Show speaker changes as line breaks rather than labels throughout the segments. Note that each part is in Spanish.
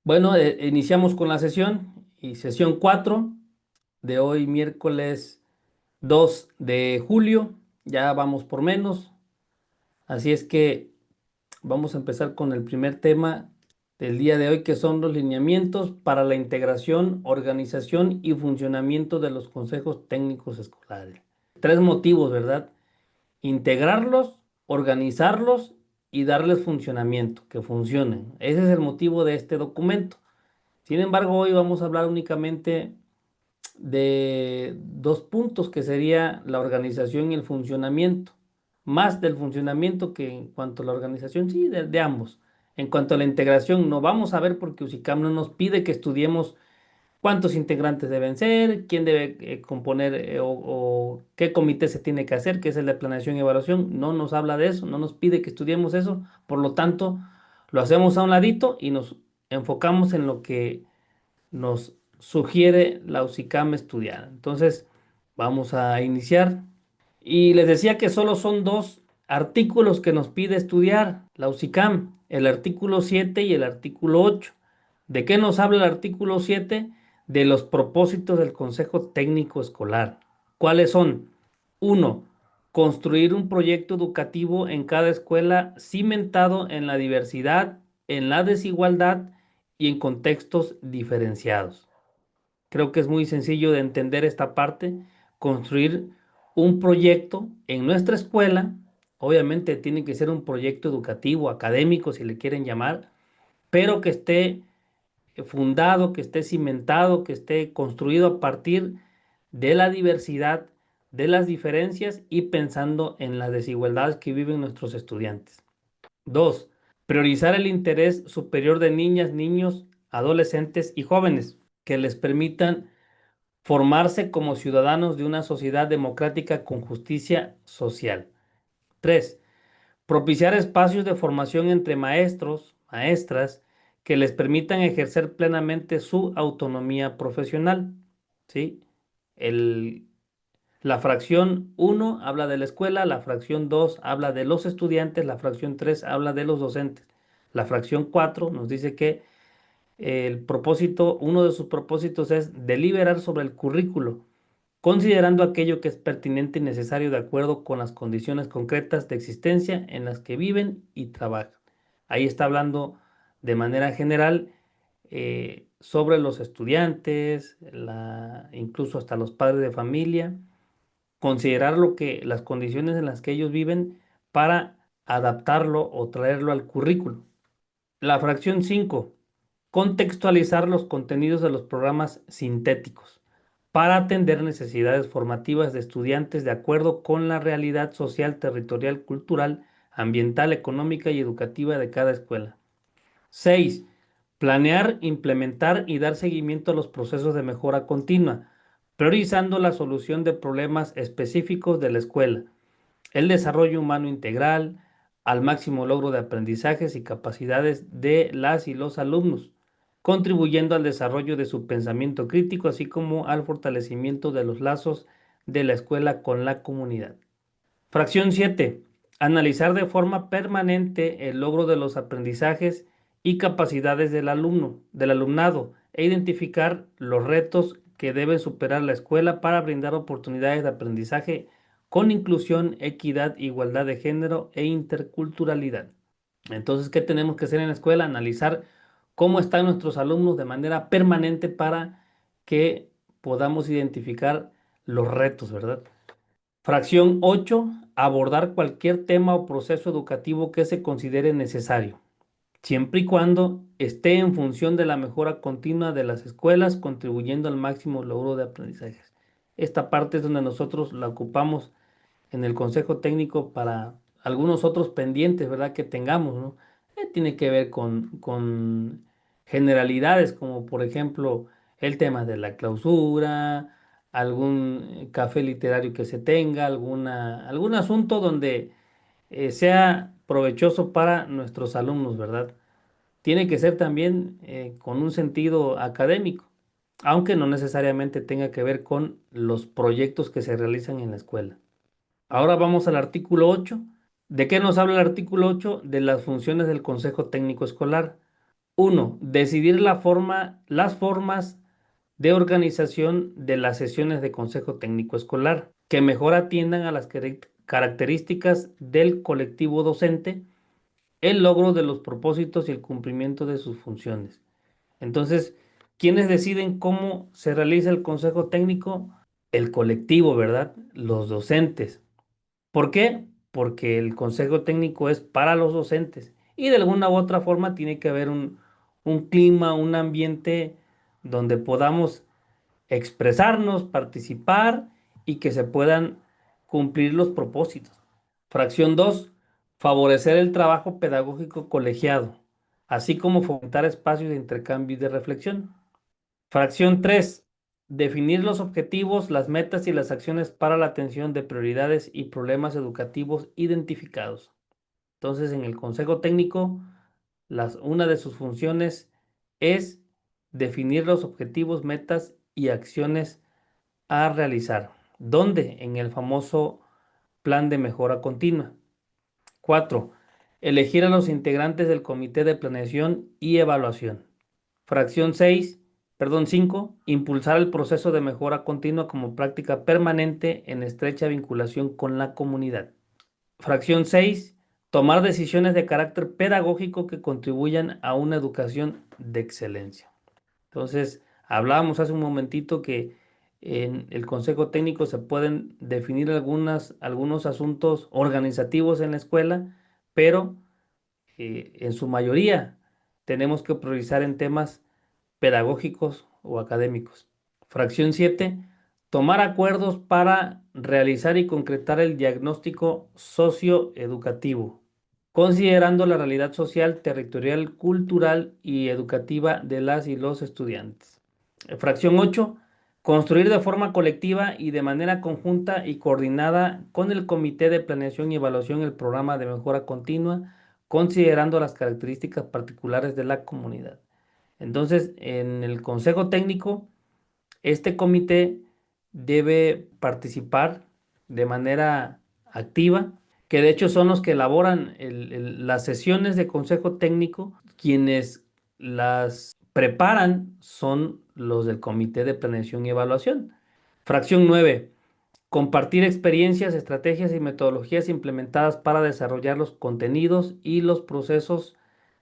Bueno, iniciamos con la sesión y sesión 4 de hoy, miércoles 2 de julio. Ya vamos por menos. Así es que vamos a empezar con el primer tema del día de hoy, que son los lineamientos para la integración, organización y funcionamiento de los consejos técnicos escolares. Tres motivos, ¿verdad? Integrarlos, organizarlos y darles funcionamiento, que funcionen. Ese es el motivo de este documento. Sin embargo, hoy vamos a hablar únicamente de dos puntos, que sería la organización y el funcionamiento. Más del funcionamiento que en cuanto a la organización, sí, de ambos. En cuanto a la integración, no vamos a ver porque USICAM no nos pide que estudiemos cuántos integrantes deben ser, quién debe componer o qué comité se tiene que hacer, que es el de planeación y evaluación. No nos habla de eso, no nos pide que estudiemos eso. Por lo tanto, lo hacemos a un ladito y nos enfocamos en lo que nos sugiere la USICAM estudiar. Entonces, vamos a iniciar. Y les decía que solo son dos artículos que nos pide estudiar la USICAM, el artículo 7 y el artículo 8. ¿De qué nos habla el artículo 7? De los propósitos del Consejo Técnico Escolar. ¿Cuáles son? Uno, construir un proyecto educativo en cada escuela cimentado en la diversidad, en la desigualdad y en contextos diferenciados. Creo que es muy sencillo de entender esta parte, construir un proyecto en nuestra escuela. Obviamente tiene que ser un proyecto educativo, académico, si le quieren llamar, pero que esté fundado, que esté cimentado, que esté construido a partir de la diversidad, de las diferencias y pensando en las desigualdades que viven nuestros estudiantes. Dos, priorizar el interés superior de niñas, niños, adolescentes y jóvenes que les permitan formarse como ciudadanos de una sociedad democrática con justicia social. Tres, propiciar espacios de formación entre maestros, maestras, que les permitan ejercer plenamente su autonomía profesional. ¿Sí? El, la fracción uno habla de la escuela, la fracción 2 habla de los estudiantes, la fracción 3 habla de los docentes. La fracción 4 nos dice que el propósito, uno de sus propósitos es deliberar sobre el currículo, considerando aquello que es pertinente y necesario de acuerdo con las condiciones concretas de existencia en las que viven y trabajan. Ahí está hablando de manera general sobre los estudiantes, incluso hasta los padres de familia, considerar las condiciones en las que ellos viven para adaptarlo o traerlo al currículo. La fracción 5, contextualizar los contenidos de los programas sintéticos para atender necesidades formativas de estudiantes de acuerdo con la realidad social, territorial, cultural, ambiental, económica y educativa de cada escuela. 6. Planear, implementar y dar seguimiento a los procesos de mejora continua, priorizando la solución de problemas específicos de la escuela, el desarrollo humano integral, al máximo logro de aprendizajes y capacidades de las y los alumnos, contribuyendo al desarrollo de su pensamiento crítico, así como al fortalecimiento de los lazos de la escuela con la comunidad. Fracción 7. Analizar de forma permanente el logro de los aprendizajes y capacidades del alumnado, e identificar los retos que debe superar la escuela para brindar oportunidades de aprendizaje con inclusión, equidad, igualdad de género e interculturalidad. Entonces, ¿qué tenemos que hacer en la escuela? Analizar cómo están nuestros alumnos de manera permanente para que podamos identificar los retos, ¿verdad? Fracción 8. Abordar cualquier tema o proceso educativo que se considere necesario, siempre y cuando esté en función de la mejora continua de las escuelas, contribuyendo al máximo logro de aprendizajes. Esta parte es donde nosotros la ocupamos en el Consejo Técnico para algunos otros pendientes, ¿verdad? Que tengamos, ¿no? Tiene que ver con generalidades, como por ejemplo el tema de la clausura, algún café literario que se tenga, algún asunto donde sea provechoso para nuestros alumnos, ¿verdad? Tiene que ser también con un sentido académico, aunque no necesariamente tenga que ver con los proyectos que se realizan en la escuela. Ahora vamos al artículo 8. ¿De qué nos habla el artículo 8? De las funciones del Consejo Técnico Escolar. Uno, decidir las formas de organización de las sesiones de consejo técnico escolar que mejor atiendan a las características del colectivo docente, el logro de los propósitos y el cumplimiento de sus funciones. Entonces, ¿quiénes deciden cómo se realiza el consejo técnico? El colectivo, ¿verdad? Los docentes. ¿Por qué? Porque el consejo técnico es para los docentes y de alguna u otra forma tiene que haber un clima, un ambiente donde podamos expresarnos, participar y que se puedan cumplir los propósitos. Fracción 2: favorecer el trabajo pedagógico colegiado, así como fomentar espacios de intercambio y de reflexión. Fracción 3: definir los objetivos, las metas y las acciones para la atención de prioridades y problemas educativos identificados. Entonces, en el Consejo Técnico, una de sus funciones es definir los objetivos, metas y acciones a realizar. ¿Dónde? En el famoso plan de mejora continua. 4: elegir a los integrantes del Comité de Planeación y Evaluación. Fracción 6, perdón, 5: impulsar el proceso de mejora continua como práctica permanente en estrecha vinculación con la comunidad. Fracción 6: tomar decisiones de carácter pedagógico que contribuyan a una educación de excelencia. Entonces, hablábamos hace un momentito que en el Consejo Técnico se pueden definir algunos asuntos organizativos en la escuela, pero en su mayoría tenemos que priorizar en temas pedagógicos o académicos. Fracción 7: tomar acuerdos para realizar y concretar el diagnóstico socioeducativo, considerando la realidad social, territorial, cultural y educativa de las y los estudiantes. Fracción 8: construir de forma colectiva y de manera conjunta y coordinada con el Comité de Planeación y Evaluación el programa de mejora continua, considerando las características particulares de la comunidad. Entonces, en el Consejo Técnico, este comité debe participar de manera activa, que de hecho son los que elaboran las sesiones de Consejo Técnico. Quienes las preparan son los del Comité de Planeación y Evaluación. Fracción 9: compartir experiencias, estrategias y metodologías implementadas para desarrollar los contenidos y los procesos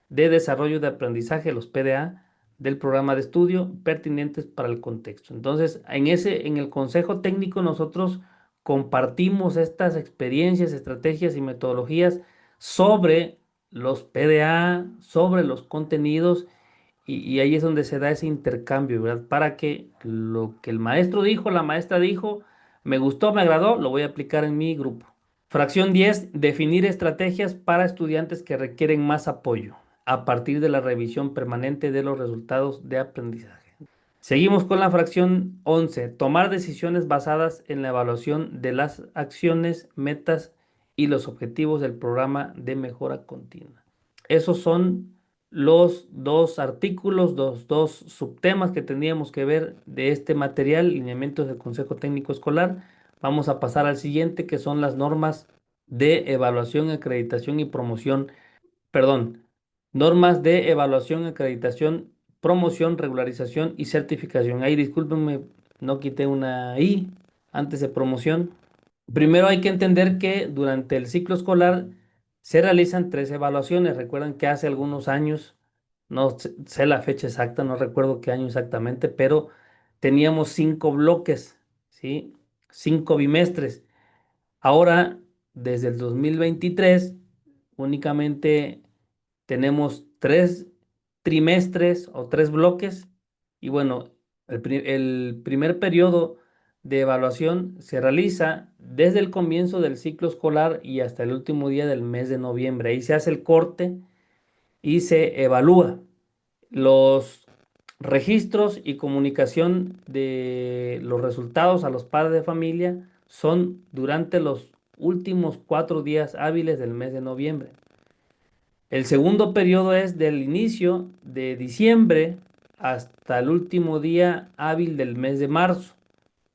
de desarrollo de aprendizaje, los PDA, del programa de estudio pertinentes para el contexto. Entonces, en el consejo técnico nosotros compartimos estas experiencias, estrategias y metodologías sobre los PDA, sobre los contenidos, y ahí es donde se da ese intercambio, ¿verdad? Para que lo que el maestro dijo, la maestra dijo, me gustó, me agradó, lo voy a aplicar en mi grupo. Fracción 10: definir estrategias para estudiantes que requieren más apoyo a partir de la revisión permanente de los resultados de aprendizaje. Seguimos con la fracción 11: tomar decisiones basadas en la evaluación de las acciones, metas y los objetivos del programa de mejora continua. Esos son los dos artículos, los dos subtemas que tendríamos que ver de este material, lineamientos del Consejo Técnico Escolar. Vamos a pasar al siguiente, que son las normas de evaluación, acreditación y promoción, perdón, normas de evaluación, acreditación, promoción, regularización y certificación. Ahí discúlpenme, no quité una I antes de promoción. Primero hay que entender que durante el ciclo escolar se realizan 3 evaluaciones. Recuerdan que hace algunos años, no sé la fecha exacta, no recuerdo qué año exactamente, pero teníamos 5 bloques, ¿sí? 5 bimestres. Ahora, desde el 2023, únicamente tenemos 3 trimestres o 3 bloques. Y bueno, el primer periodo de evaluación se realiza desde el comienzo del ciclo escolar y hasta el último día del mes de noviembre. Ahí se hace el corte y se evalúa los registros y comunicación de los resultados a los padres de familia son durante los últimos 4 días hábiles del mes de noviembre. El segundo periodo es del inicio de diciembre hasta el último día hábil del mes de marzo.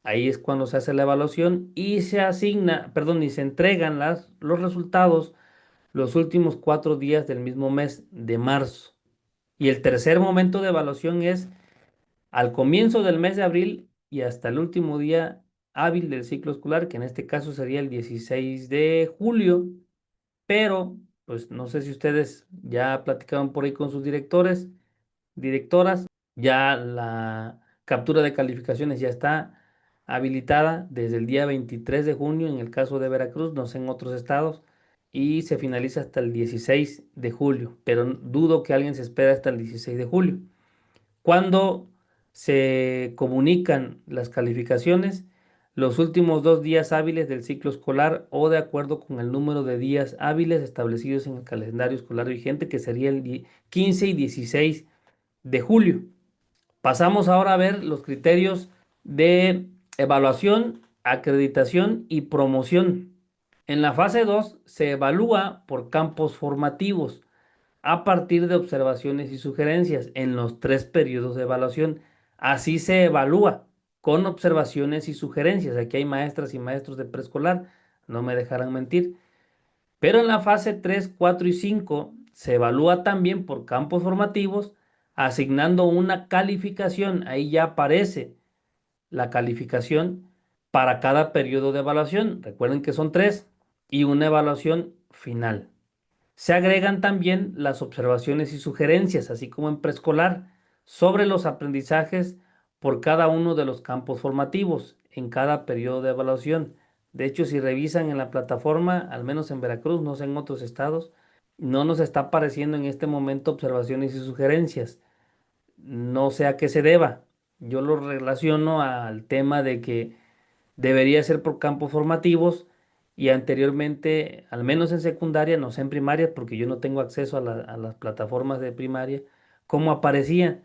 Ahí es cuando se hace la evaluación y se asigna, perdón, y se entregan los resultados los últimos 4 días del mismo mes de marzo. Y el tercer momento de evaluación es al comienzo del mes de abril y hasta el último día hábil del ciclo escolar, que en este caso sería el 16 de julio, pero pues no sé si ustedes ya platicaron por ahí con sus directores, directoras, ya la captura de calificaciones ya está habilitada desde el día 23 de junio en el caso de Veracruz, no sé en otros estados, y se finaliza hasta el 16 de julio, pero dudo que alguien se espera hasta el 16 de julio. Cuando se comunican las calificaciones, los últimos 2 días hábiles del ciclo escolar o de acuerdo con el número de días hábiles establecidos en el calendario escolar vigente, que sería el 15 y 16 de julio. Pasamos ahora a ver los criterios de evaluación, acreditación y promoción. En la fase 2 se evalúa por campos formativos a partir de observaciones y sugerencias en los 3 periodos de evaluación. Así se evalúa con observaciones y sugerencias. Aquí hay maestras y maestros de preescolar, no me dejarán mentir. Pero en la fase 3, 4 y 5 se evalúa también por campos formativos, asignando una calificación. Ahí ya aparece la calificación para cada periodo de evaluación. Recuerden que son 3 y una evaluación final. Se agregan también las observaciones y sugerencias, así como en preescolar, sobre los aprendizajes por cada uno de los campos formativos en cada periodo de evaluación. De hecho, si revisan en la plataforma, al menos en Veracruz, no sé en otros estados, no nos está apareciendo en este momento observaciones y sugerencias. No sé a qué se deba. Yo lo relaciono al tema de que debería ser por campos formativos y anteriormente, al menos en secundaria, no sé en primaria, porque yo no tengo acceso a las plataformas de primaria, cómo aparecía.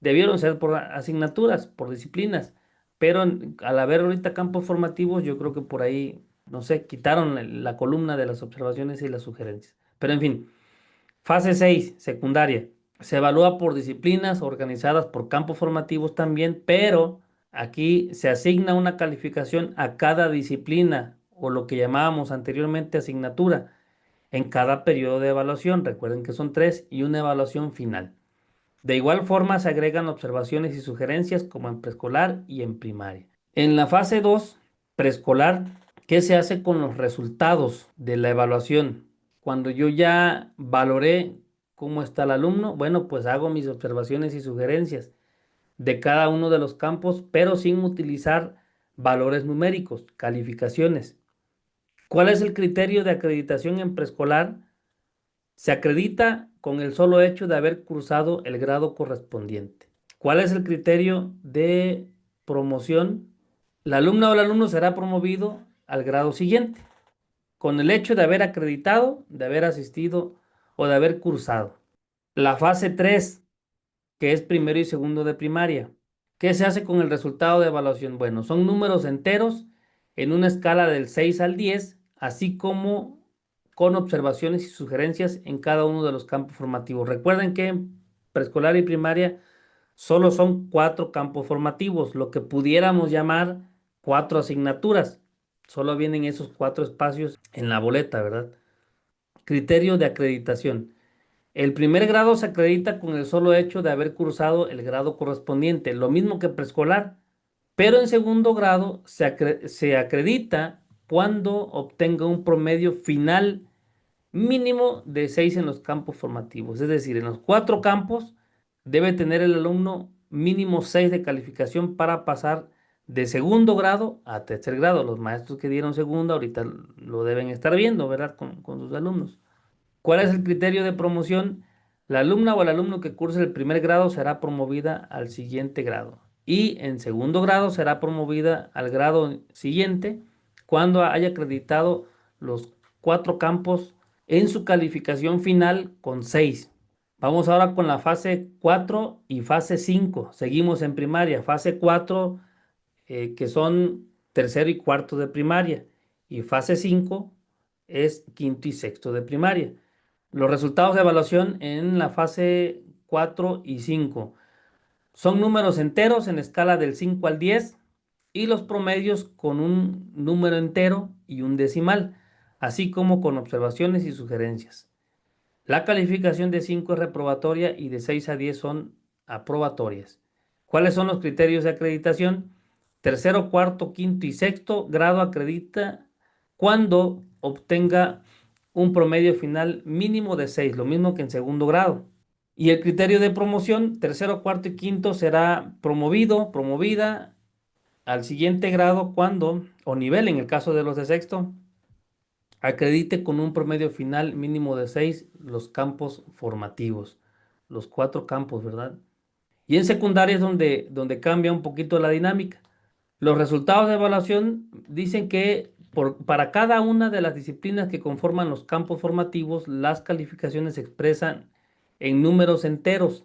Debieron ser por asignaturas, por disciplinas, pero al haber ahorita campos formativos, yo creo que por ahí, no sé, quitaron la columna de las observaciones y las sugerencias. Pero en fin, fase 6 secundaria. Se evalúa por disciplinas organizadas por campos formativos también, pero aquí se asigna una calificación a cada disciplina o lo que llamábamos anteriormente asignatura en cada periodo de evaluación. Recuerden que son 3 y una evaluación final. De igual forma se agregan observaciones y sugerencias como en preescolar y en primaria. En la fase 2 preescolar, ¿qué se hace con los resultados de la evaluación? Cuando yo ya valoré cómo está el alumno, bueno, pues hago mis observaciones y sugerencias de cada uno de los campos, pero sin utilizar valores numéricos, calificaciones. ¿Cuál es el criterio de acreditación en preescolar? Se acredita con el solo hecho de haber cursado el grado correspondiente. ¿Cuál es el criterio de promoción? La alumna o el alumno será promovido al grado siguiente, con el hecho de haber acreditado, de haber asistido o de haber cursado. La fase 3, que es primero y segundo de primaria. ¿Qué se hace con el resultado de evaluación? Bueno, son números enteros en una escala del 6 al 10, así como con observaciones y sugerencias en cada uno de los campos formativos. Recuerden que en preescolar y primaria solo son 4 campos formativos, lo que pudiéramos llamar 4 asignaturas. Solo vienen esos 4 espacios en la boleta, ¿verdad? Criterio de acreditación. El primer grado se acredita con el solo hecho de haber cursado el grado correspondiente, lo mismo que preescolar, pero en segundo grado se acredita cuando obtenga un promedio final mínimo de 6 en los campos formativos. Es decir, en los 4 campos debe tener el alumno mínimo 6 de calificación para pasar de segundo grado a tercer grado. Los maestros que dieron segundo ahorita lo deben estar viendo, ¿verdad? Con sus alumnos. ¿Cuál es el criterio de promoción? La alumna o el alumno que curse el primer grado será promovida al siguiente grado y en segundo grado será promovida al grado siguiente cuando haya acreditado los 4 campos en su calificación final con 6. Vamos ahora con la fase 4 y fase 5. Seguimos en primaria. Fase 4, que son tercero y cuarto de primaria. Y fase 5 es quinto y sexto de primaria. Los resultados de evaluación en la fase 4 y 5 son números enteros en escala del 5 al 10 y los promedios con un número entero y un decimal, así como con observaciones y sugerencias. La calificación de 5 es reprobatoria y de 6 a 10 son aprobatorias. ¿Cuáles son los criterios de acreditación? Tercero, cuarto, quinto y sexto grado acredita cuando obtenga un promedio final mínimo de 6, lo mismo que en segundo grado. Y el criterio de promoción, tercero, cuarto y quinto será promovido, promovida al siguiente grado cuando, o nivel en el caso de los de sexto, acredite con un promedio final mínimo de 6 los campos formativos, los 4 campos, ¿verdad? Y en secundaria es donde cambia un poquito la dinámica. Los resultados de evaluación dicen que para cada una de las disciplinas que conforman los campos formativos, las calificaciones se expresan en números enteros,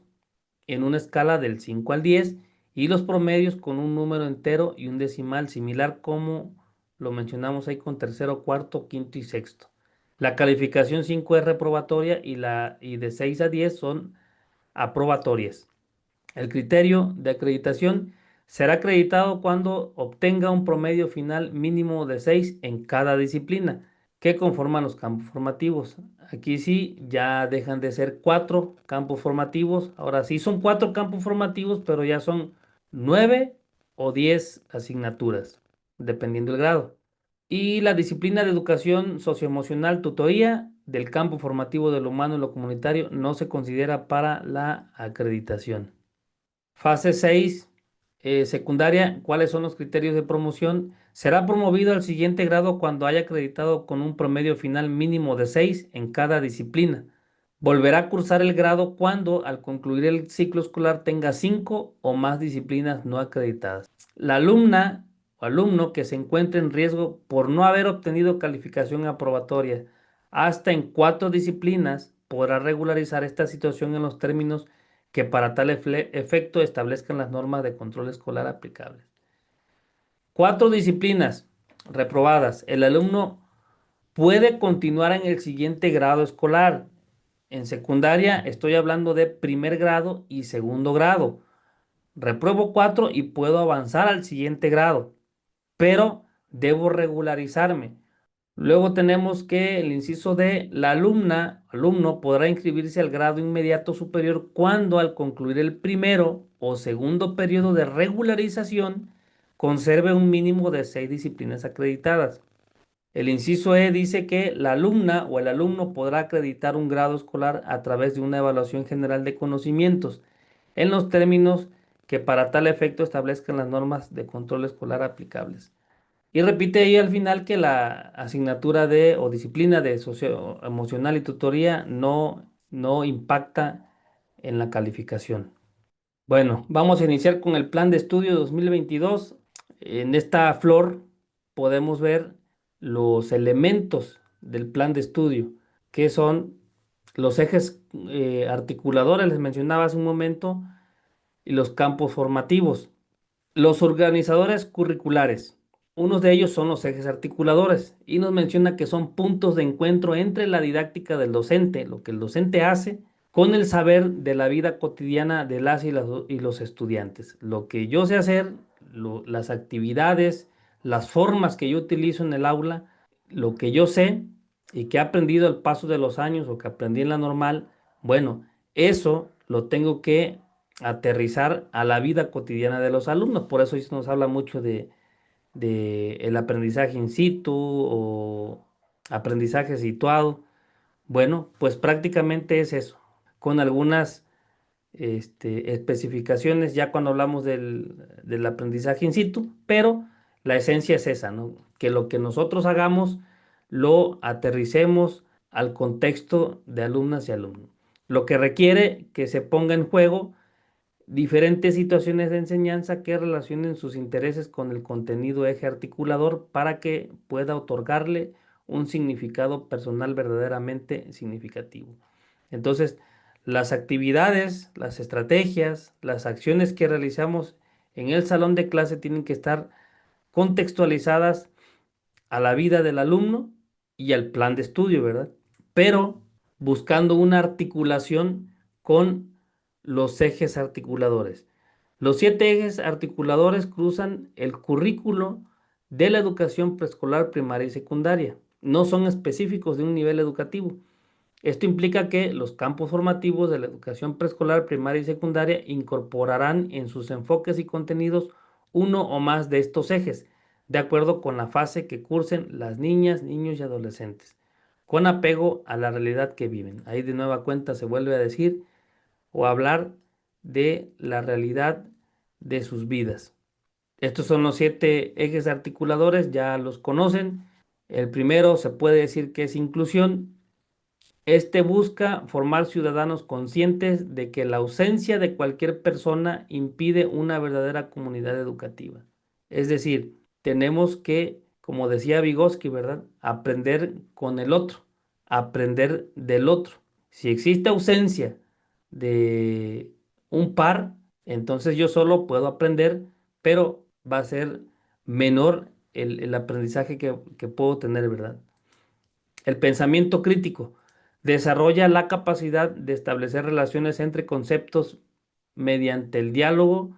en una escala del 5 al 10, y los promedios con un número entero y un decimal, similar como lo mencionamos ahí con tercero, cuarto, quinto y sexto. La calificación 5 es reprobatoria y de 6 a 10 son aprobatorias. El criterio de acreditación será acreditado cuando obtenga un promedio final mínimo de 6 en cada disciplina que conforman los campos formativos. Aquí sí ya dejan de ser 4 campos formativos. Ahora sí son 4 campos formativos, pero ya son 9 o 10 asignaturas, dependiendo del grado. Y la disciplina de educación socioemocional, tutoría del campo formativo de lo humano y lo comunitario no se considera para la acreditación. Fase 6, secundaria. ¿Cuáles son los criterios de promoción? Será promovido al siguiente grado cuando haya acreditado con un promedio final mínimo de 6 en cada disciplina. Volverá a cursar el grado cuando al concluir el ciclo escolar tenga 5 o más disciplinas no acreditadas. La alumna o alumno que se encuentre en riesgo por no haber obtenido calificación aprobatoria hasta en 4 disciplinas podrá regularizar esta situación en los términos que para tal efecto establezcan las normas de control escolar aplicables. 4 disciplinas reprobadas. El alumno puede continuar en el siguiente grado escolar. En secundaria estoy hablando de primer grado y segundo grado. Repruebo 4 y puedo avanzar al siguiente grado, pero debo regularizarme. Luego tenemos que el inciso de la alumno podrá inscribirse al grado inmediato superior cuando al concluir el primero o segundo periodo de regularización conserve un mínimo de 6 disciplinas acreditadas. El inciso E dice que la alumna o el alumno podrá acreditar un grado escolar a través de una evaluación general de conocimientos en los términos que para tal efecto establezcan las normas de control escolar aplicables. Y repite ahí al final que la asignatura de o disciplina de socioemocional y tutoría no impacta en la calificación. Bueno, vamos a iniciar con el plan de estudio 2022. En esta flor podemos ver los elementos del plan de estudio, que son los ejes articuladores, les mencionaba hace un momento, y los campos formativos. Los organizadores curriculares. Unos de ellos son los ejes articuladores y nos menciona que son puntos de encuentro entre la didáctica del docente, lo que el docente hace, con el saber de la vida cotidiana de las y los estudiantes. Lo que yo sé hacer, las actividades, las formas que yo utilizo en el aula, lo que yo sé y que he aprendido al paso de los años o que aprendí en la normal, bueno, eso lo tengo que aterrizar a la vida cotidiana de los alumnos. Por eso nos habla mucho de el aprendizaje in situ o aprendizaje situado. Bueno, pues prácticamente es eso, con algunas especificaciones ya cuando hablamos del aprendizaje in situ, pero la esencia es esa, ¿no? Que lo que nosotros hagamos lo aterricemos al contexto de alumnas y alumnos, lo que requiere que se ponga en juego diferentes situaciones de enseñanza que relacionen sus intereses con el contenido eje articulador para que pueda otorgarle un significado personal verdaderamente significativo. Entonces, las actividades, las estrategias, las acciones que realizamos en el salón de clase tienen que estar contextualizadas a la vida del alumno y al plan de estudio, ¿verdad? Pero buscando una articulación con los ejes articuladores. Los 7 ejes articuladores cruzan el currículo de la educación preescolar, primaria y secundaria. No son específicos de un nivel educativo. Esto implica que los campos formativos de la educación preescolar, primaria y secundaria incorporarán en sus enfoques y contenidos uno o más de estos ejes, de acuerdo con la fase que cursen las niñas, niños y adolescentes, con apego a la realidad que viven. Ahí de nueva cuenta se vuelve a decir o hablar de la realidad de sus vidas. Estos son los 7 ejes articuladores, ya los conocen. El primero se puede decir que es inclusión. Este busca formar ciudadanos conscientes de que la ausencia de cualquier persona impide una verdadera comunidad educativa. Es decir, tenemos que, como decía Vygotsky, ¿verdad? Aprender con el otro, aprender del otro. Si existe ausencia de un par, entonces yo solo puedo aprender, pero va a ser menor el aprendizaje que puedo tener, ¿verdad? El pensamiento crítico desarrolla la capacidad de establecer relaciones entre conceptos mediante el diálogo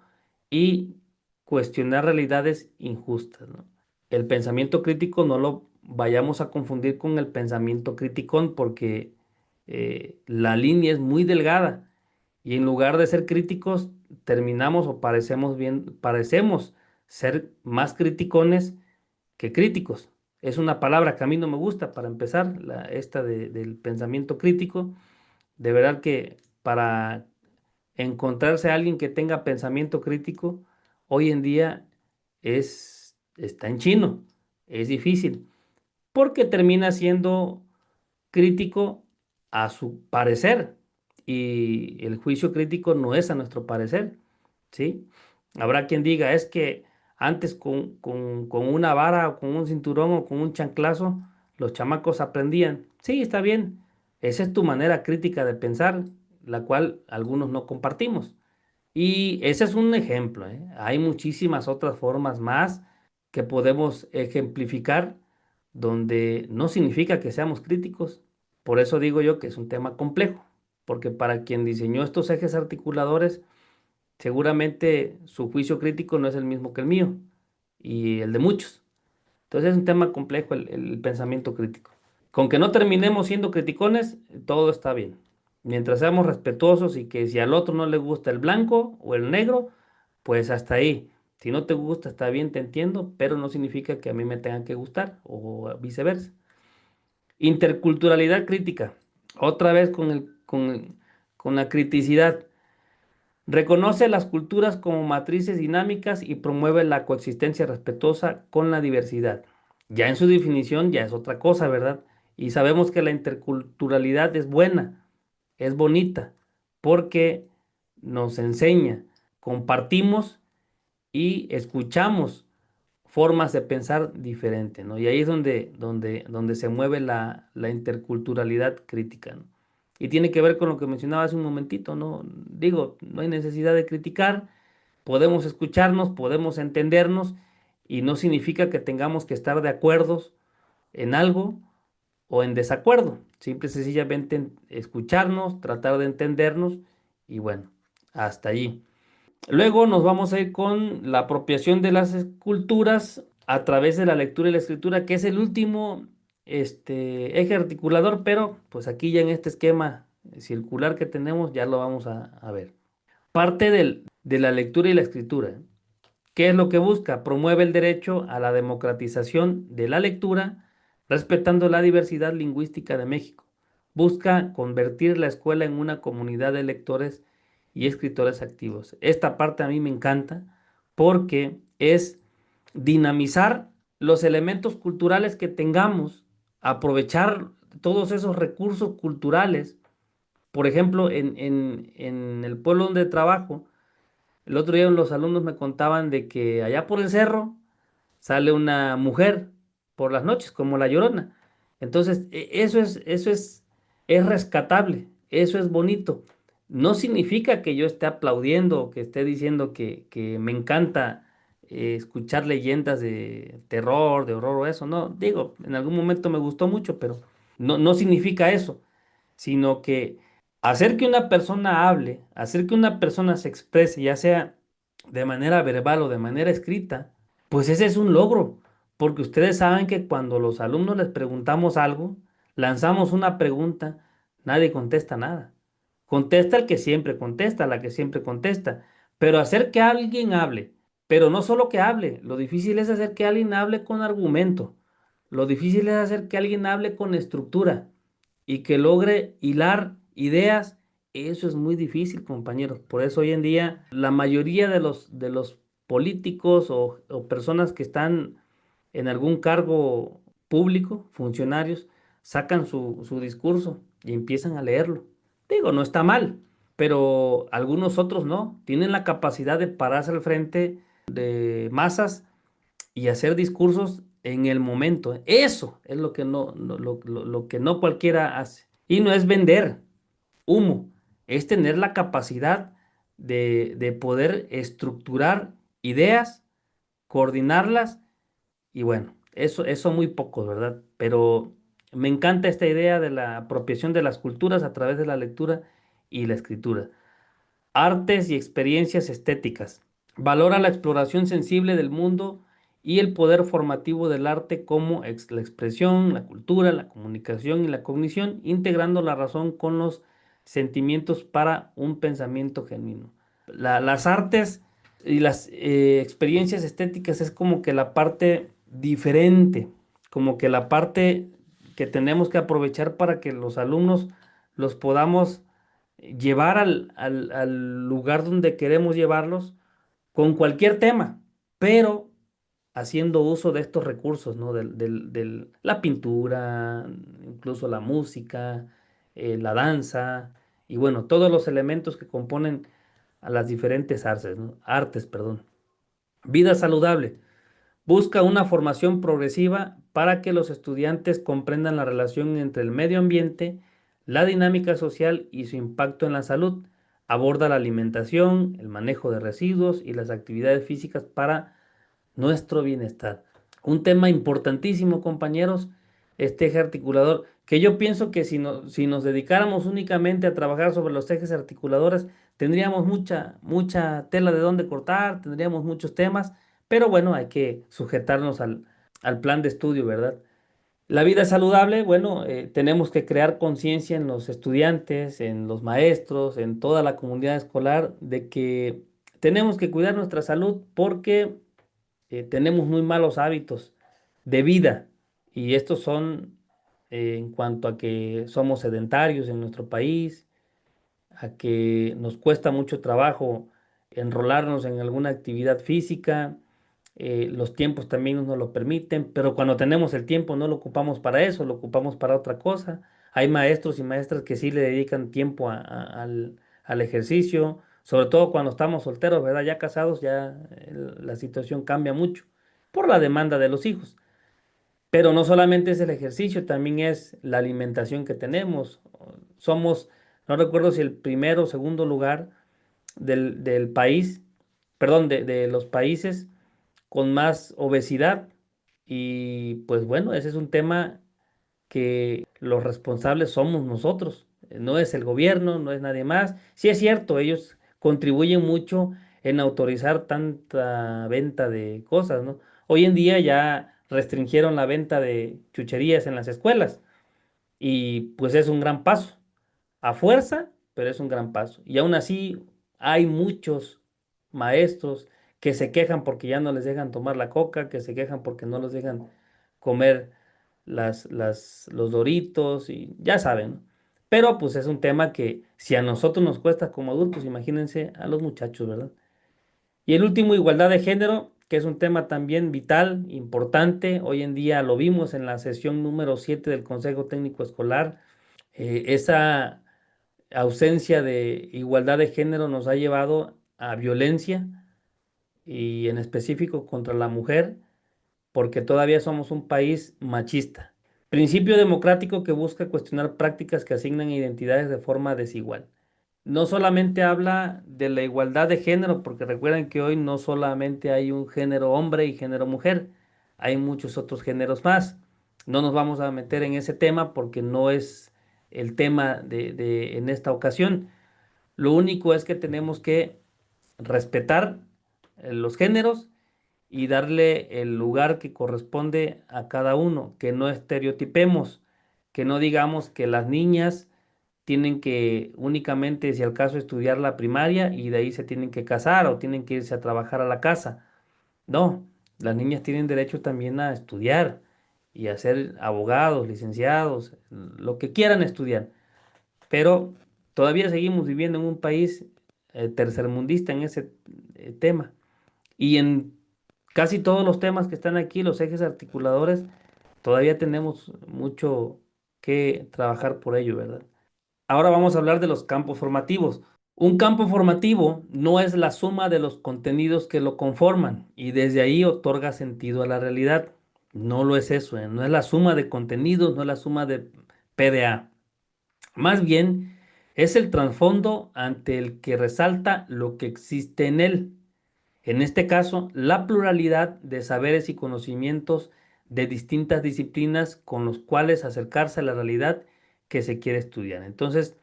y cuestionar realidades injustas, ¿no? El pensamiento crítico no lo vayamos a confundir con el pensamiento criticón porque la línea es muy delgada y en lugar de ser críticos terminamos o parecemos ser más criticones que críticos. Es una palabra que a mí no me gusta para empezar, esta del pensamiento crítico. De verdad que para encontrarse a alguien que tenga pensamiento crítico, hoy en día está en chino, es difícil, porque termina siendo crítico a su parecer y el juicio crítico no es a nuestro parecer, ¿sí? Habrá quien diga, es que antes con una vara o con un cinturón o con un chanclazo, los chamacos aprendían. Sí, está bien, esa es tu manera crítica de pensar, la cual algunos no compartimos. Y ese es un ejemplo, ¿eh? Hay muchísimas otras formas más que podemos ejemplificar donde no significa que seamos críticos. Por eso digo yo que es un tema complejo, porque para quien diseñó estos ejes articuladores, seguramente su juicio crítico no es el mismo que el mío y el de muchos. Entonces es un tema complejo el pensamiento crítico. Con que no terminemos siendo criticones, todo está bien. Mientras seamos respetuosos y que si al otro no le gusta el blanco o el negro, pues hasta ahí. Si no te gusta, está bien, te entiendo, pero no significa que a mí me tenga que gustar o viceversa. Interculturalidad crítica. Otra vez con la criticidad. Reconoce las culturas como matrices dinámicas y promueve la coexistencia respetuosa con la diversidad. Ya en su definición ya es otra cosa, ¿verdad? Y sabemos que la interculturalidad es buena, es bonita, porque nos enseña, compartimos y escuchamos formas de pensar diferentes, ¿no? Y ahí es donde se mueve la interculturalidad crítica, ¿no? Y tiene que ver con lo que mencionaba hace un momentito, ¿no? Digo, no hay necesidad de criticar, podemos escucharnos, podemos entendernos, y no significa que tengamos que estar de acuerdo en algo o en desacuerdo. Simple y sencillamente escucharnos, tratar de entendernos, y bueno, hasta allí. Luego nos vamos a ir con la apropiación de las esculturas a través de la lectura y la escritura, que es el último eje articulador, pero pues aquí ya en este esquema circular que tenemos ya lo vamos a ver. Parte de la lectura y la escritura. ¿Qué es lo que busca? Promueve el derecho a la democratización de la lectura, respetando la diversidad lingüística de México. Busca convertir la escuela en una comunidad de lectores y escritores activos. Esta parte a mí me encanta porque es dinamizar los elementos culturales que tengamos, aprovechar todos esos recursos culturales. Por ejemplo, en el pueblo donde trabajo, el otro día los alumnos me contaban de que allá por el cerro sale una mujer por las noches, como la Llorona. Entonces, es rescatable, eso es bonito. No significa que yo esté aplaudiendo o que esté diciendo que me encanta escuchar leyendas de terror, de horror o eso. No, digo, en algún momento me gustó mucho, pero no significa eso, sino que hacer que una persona hable, hacer que una persona se exprese, ya sea de manera verbal o de manera escrita, pues ese es un logro, porque ustedes saben que cuando los alumnos les preguntamos algo, lanzamos una pregunta, Nadie contesta nada. Contesta el que siempre contesta, la que siempre contesta. Pero hacer que alguien hable, pero no solo que hable, lo difícil es hacer que alguien hable con argumento. Lo difícil es hacer que alguien hable con estructura y que logre hilar ideas. Eso es muy difícil, compañeros. Por eso hoy en día la mayoría de los políticos o personas que están en algún cargo público, funcionarios, sacan su discurso y empiezan a leerlo. Digo, no está mal, pero algunos otros no. Tienen la capacidad de pararse al frente de masas y hacer discursos en el momento. Eso es lo que lo que no cualquiera hace. Y no es vender humo, es tener la capacidad de poder estructurar ideas, coordinarlas y bueno, eso muy pocos, ¿verdad? Pero me encanta esta idea de la apropiación de las culturas a través de la lectura y la escritura. Artes y experiencias estéticas. Valora la exploración sensible del mundo y el poder formativo del arte como la expresión, la cultura, la comunicación y la cognición, integrando la razón con los sentimientos para un pensamiento genuino. Las artes y las experiencias estéticas es como que la parte diferente, como que la parte que tenemos que aprovechar para que los alumnos los podamos llevar al lugar donde queremos llevarlos con cualquier tema, pero haciendo uso de estos recursos, ¿no? La pintura, incluso la música, la danza, y bueno, todos los elementos que componen a las diferentes artes, ¿no? Artes, perdón. Vida saludable. Busca una formación progresiva para que los estudiantes comprendan la relación entre el medio ambiente, la dinámica social y su impacto en la salud. Aborda la alimentación, el manejo de residuos y las actividades físicas para nuestro bienestar. Un tema importantísimo, compañeros, este eje articulador, que yo pienso que si nos dedicáramos únicamente a trabajar sobre los ejes articuladores, tendríamos mucha tela de dónde cortar, tendríamos muchos temas, pero bueno, hay que sujetarnos al plan de estudio, ¿verdad? La vida saludable, bueno, tenemos que crear conciencia en los estudiantes, en los maestros, en toda la comunidad escolar, de que tenemos que cuidar nuestra salud porque tenemos muy malos hábitos de vida y estos son en cuanto a que somos sedentarios en nuestro país, a que nos cuesta mucho trabajo enrolarnos en alguna actividad física, los tiempos también no nos lo permiten, pero cuando tenemos el tiempo no lo ocupamos para eso, lo ocupamos para otra cosa. Hay maestros y maestras que sí le dedican tiempo al ejercicio, sobre todo cuando estamos solteros, ¿verdad? Ya casados, ya la situación cambia mucho por la demanda de los hijos. Pero no solamente es el ejercicio, también es la alimentación que tenemos. Somos, no recuerdo si el primero o segundo lugar del país, perdón, de los países con más obesidad. Y pues bueno, ese es un tema que los responsables somos nosotros, no es el gobierno, no es nadie más. Sí es cierto, ellos contribuyen mucho en autorizar tanta venta de cosas, ¿no? Hoy en día ya restringieron la venta de chucherías en las escuelas y pues es un gran paso, a fuerza, pero es un gran paso. Y aún así hay muchos maestros que se quejan porque ya no les dejan tomar la coca, que se quejan porque no les dejan comer los doritos y ya saben, ¿no? Pero pues es un tema que si a nosotros nos cuesta como adultos, imagínense a los muchachos, ¿verdad? Y el último, igualdad de género, que es un tema también vital, importante. Hoy en día lo vimos en la sesión número 7 del Consejo Técnico Escolar. Esa ausencia de igualdad de género nos ha llevado a violencia y en específico contra la mujer, porque todavía somos un país machista. Principio democrático que busca cuestionar prácticas que asignan identidades de forma desigual. No solamente habla de la igualdad de género, porque recuerden que hoy no solamente hay un género hombre y género mujer, hay muchos otros géneros más. No nos vamos a meter en ese tema porque no es el tema en esta ocasión. Lo único es que tenemos que respetar los géneros y darle el lugar que corresponde a cada uno, que no estereotipemos, que no digamos que las niñas tienen que únicamente, si al caso, estudiar la primaria y de ahí se tienen que casar o tienen que irse a trabajar a la casa. No, las niñas tienen derecho también a estudiar y a ser abogados, licenciados, lo que quieran estudiar. Pero todavía seguimos viviendo en un país tercermundista en ese tema. Y en casi todos los temas que están aquí, los ejes articuladores, todavía tenemos mucho que trabajar por ello, ¿verdad? Ahora vamos a hablar de los campos formativos. Un campo formativo no es la suma de los contenidos que lo conforman y desde ahí otorga sentido a la realidad. No lo es eso, ¿eh? No es la suma de contenidos, no es la suma de PDA. Más bien, es el trasfondo ante el que resalta lo que existe en él. En este caso, la pluralidad de saberes y conocimientos de distintas disciplinas con los cuales acercarse a la realidad que se quiere estudiar. Entonces,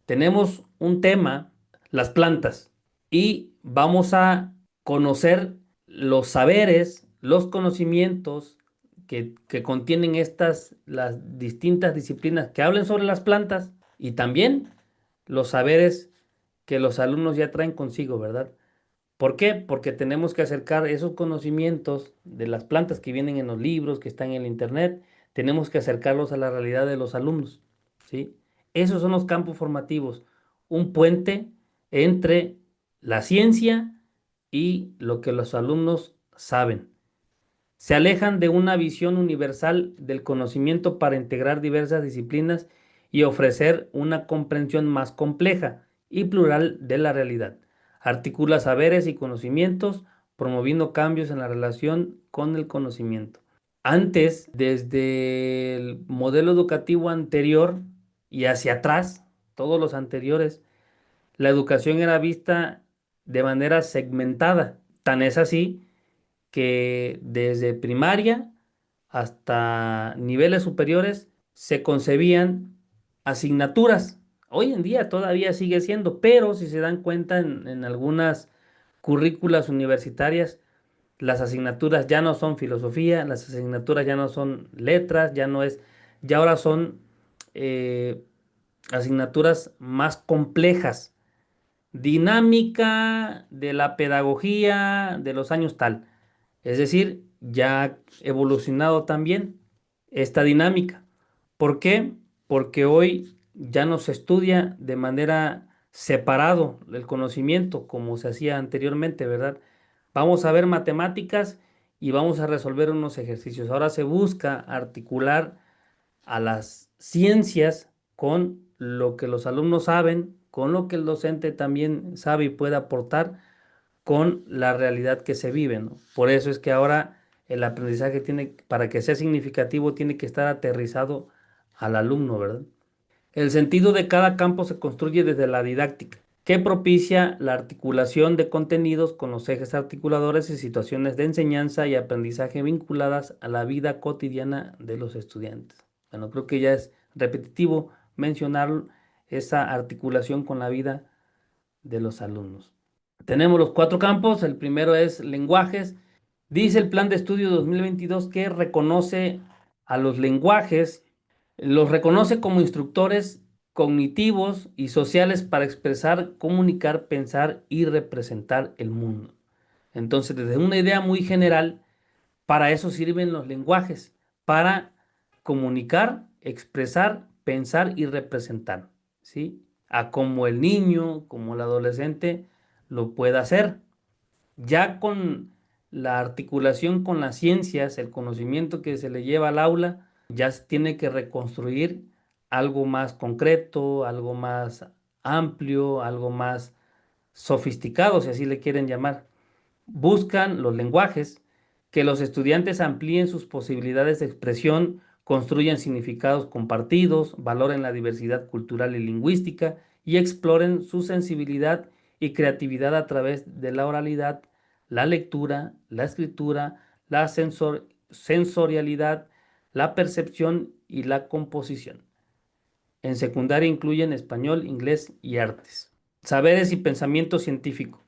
tenemos un tema, las plantas, y vamos a conocer los saberes, los conocimientos que contienen las distintas disciplinas que hablen sobre las plantas y también los saberes que los alumnos ya traen consigo, ¿verdad? ¿Por qué? Porque tenemos que acercar esos conocimientos de las plantas que vienen en los libros, que están en el internet, tenemos que acercarlos a la realidad de los alumnos, ¿sí? Esos son los campos formativos, un puente entre la ciencia y lo que los alumnos saben. Se alejan de una visión universal del conocimiento para integrar diversas disciplinas y ofrecer una comprensión más compleja y plural de la realidad. Articula saberes y conocimientos, promoviendo cambios en la relación con el conocimiento. Antes, desde el modelo educativo anterior y hacia atrás, todos los anteriores, la educación era vista de manera segmentada. Tan es así que desde primaria hasta niveles superiores se concebían asignaturas. Hoy en día todavía sigue siendo, pero si se dan cuenta en algunas currículas universitarias, las asignaturas ya no son filosofía, las asignaturas ya no son letras, ya ahora son eh, asignaturas más complejas, dinámica de la pedagogía de los años tal. Es decir, ya ha evolucionado también esta dinámica. ¿Por qué? Porque hoy ya no se estudia de manera separado el conocimiento como se hacía anteriormente, ¿verdad? Vamos a ver matemáticas y vamos a resolver unos ejercicios. Ahora se busca articular a las ciencias con lo que los alumnos saben, con lo que el docente también sabe y puede aportar con la realidad que se vive, ¿no? Por eso es que ahora el aprendizaje tiene, para que sea significativo, tiene que estar aterrizado al alumno, ¿verdad? El sentido de cada campo se construye desde la didáctica, que propicia la articulación de contenidos con los ejes articuladores y situaciones de enseñanza y aprendizaje vinculadas a la vida cotidiana de los estudiantes. Bueno, creo que ya es repetitivo mencionar esa articulación con la vida de los alumnos. Tenemos los cuatro campos. El primero es lenguajes. Dice el Plan de Estudio 2022 que reconoce a los lenguajes, los reconoce como instructores cognitivos y sociales para expresar, comunicar, pensar y representar el mundo. Entonces, desde una idea muy general, para eso sirven los lenguajes, para comunicar, expresar, pensar y representar, ¿sí? A como el niño, como el adolescente lo pueda hacer. Ya con la articulación con las ciencias, el conocimiento que se le lleva al aula, ya se tiene que reconstruir algo más concreto, algo más amplio, algo más sofisticado, si así le quieren llamar. Buscan los lenguajes que los estudiantes amplíen sus posibilidades de expresión, construyan significados compartidos, valoren la diversidad cultural y lingüística y exploren su sensibilidad y creatividad a través de la oralidad, la lectura, la escritura, la sensorialidad, la percepción y la composición. En secundaria incluyen español, inglés y artes. Saberes y pensamiento científico.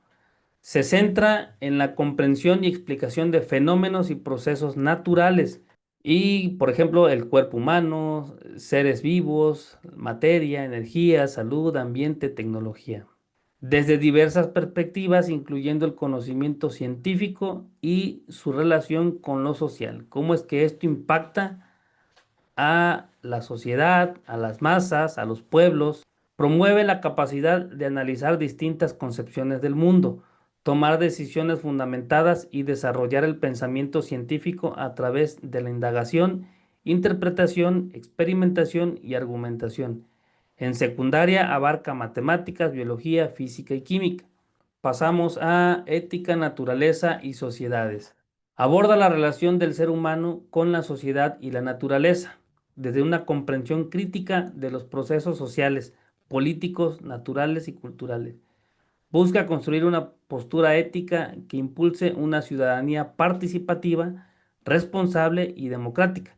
Se centra en la comprensión y explicación de fenómenos y procesos naturales, Y, por ejemplo, el cuerpo humano, seres vivos, materia, energía, salud, ambiente, tecnología. Desde diversas perspectivas, incluyendo el conocimiento científico y su relación con lo social. ¿Cómo es que esto impacta a la sociedad, a las masas, a los pueblos? Promueve la capacidad de analizar distintas concepciones del mundo, tomar decisiones fundamentadas y desarrollar el pensamiento científico a través de la indagación, interpretación, experimentación y argumentación. En secundaria abarca matemáticas, biología, física y química. Pasamos a ética, naturaleza y sociedades. Aborda la relación del ser humano con la sociedad y la naturaleza, desde una comprensión crítica de los procesos sociales, políticos, naturales y culturales. Busca construir una postura ética que impulse una ciudadanía participativa, responsable y democrática,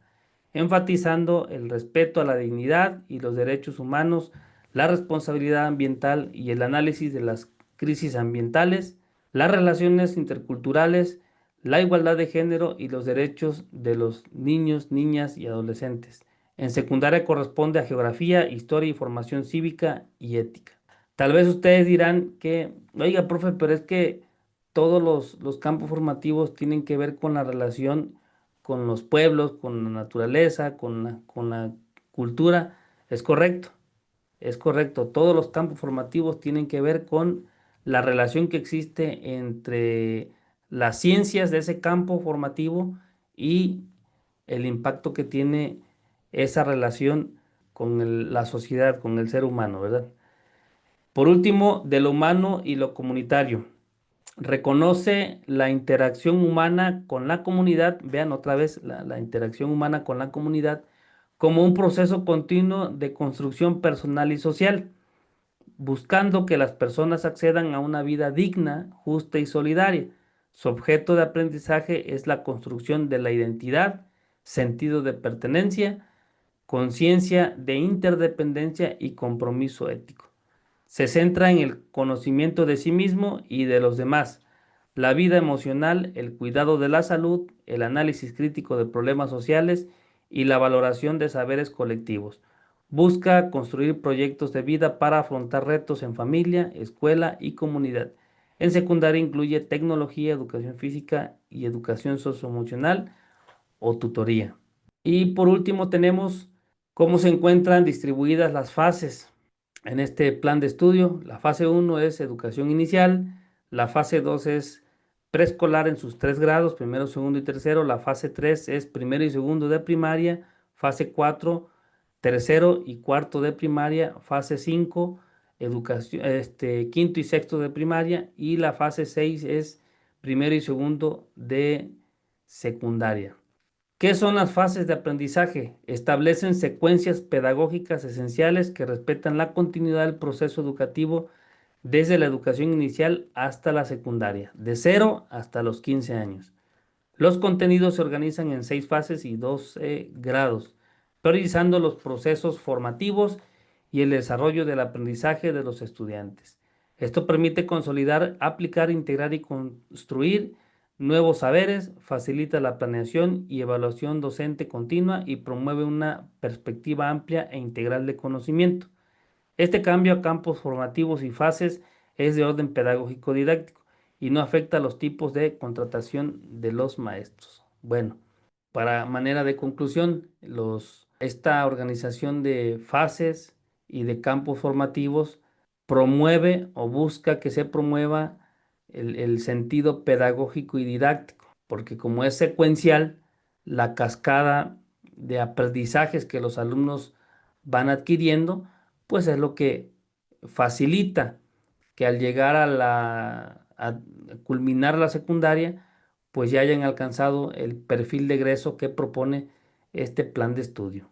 enfatizando el respeto a la dignidad y los derechos humanos, la responsabilidad ambiental y el análisis de las crisis ambientales, las relaciones interculturales, la igualdad de género y los derechos de los niños, niñas y adolescentes. En secundaria corresponde a geografía, historia y formación cívica y ética. Tal vez ustedes dirán que, oiga, profe, pero es que todos los campos formativos tienen que ver con la relación con los pueblos, con la naturaleza, con la cultura. Es correcto, es correcto. Todos los campos formativos tienen que ver con la relación que existe entre las ciencias de ese campo formativo y el impacto que tiene esa relación con la sociedad, con el ser humano, ¿verdad? Por último, de lo humano y lo comunitario. Reconoce la interacción humana con la comunidad, vean otra vez la interacción humana con la comunidad, como un proceso continuo de construcción personal y social, buscando que las personas accedan a una vida digna, justa y solidaria. Su objeto de aprendizaje es la construcción de la identidad, sentido de pertenencia, conciencia de interdependencia y compromiso ético. Se centra en el conocimiento de sí mismo y de los demás, la vida emocional, el cuidado de la salud, el análisis crítico de problemas sociales y la valoración de saberes colectivos. Busca construir proyectos de vida para afrontar retos en familia, escuela y comunidad. En secundaria incluye tecnología, educación física y educación socioemocional o tutoría. Y por último tenemos cómo se encuentran distribuidas las fases en este plan de estudio. La fase uno es educación inicial, la fase 2 es preescolar en sus tres grados, primero, segundo y tercero, la fase 3 es primero y segundo de primaria, fase 4 tercero y cuarto de primaria, fase 5 educación, quinto y sexto de primaria y la fase 6 es primero y segundo de secundaria. ¿Qué son las fases de aprendizaje? Establecen secuencias pedagógicas esenciales que respetan la continuidad del proceso educativo desde la educación inicial hasta la secundaria, de 0 hasta los 15 años. Los contenidos se organizan en 6 fases y 12 grados, priorizando los procesos formativos y el desarrollo del aprendizaje de los estudiantes. Esto permite consolidar, aplicar, integrar y construir nuevos saberes, facilita la planeación y evaluación docente continua y promueve una perspectiva amplia e integral de conocimiento. Este cambio a campos formativos y fases es de orden pedagógico didáctico y no afecta a los tipos de contratación de los maestros. Bueno, para manera de conclusión, esta organización de fases y de campos formativos promueve o busca que se promueva el sentido pedagógico y didáctico, porque como es secuencial, la cascada de aprendizajes que los alumnos van adquiriendo, pues es lo que facilita que al llegar a culminar la secundaria, pues ya hayan alcanzado el perfil de egreso que propone este plan de estudio.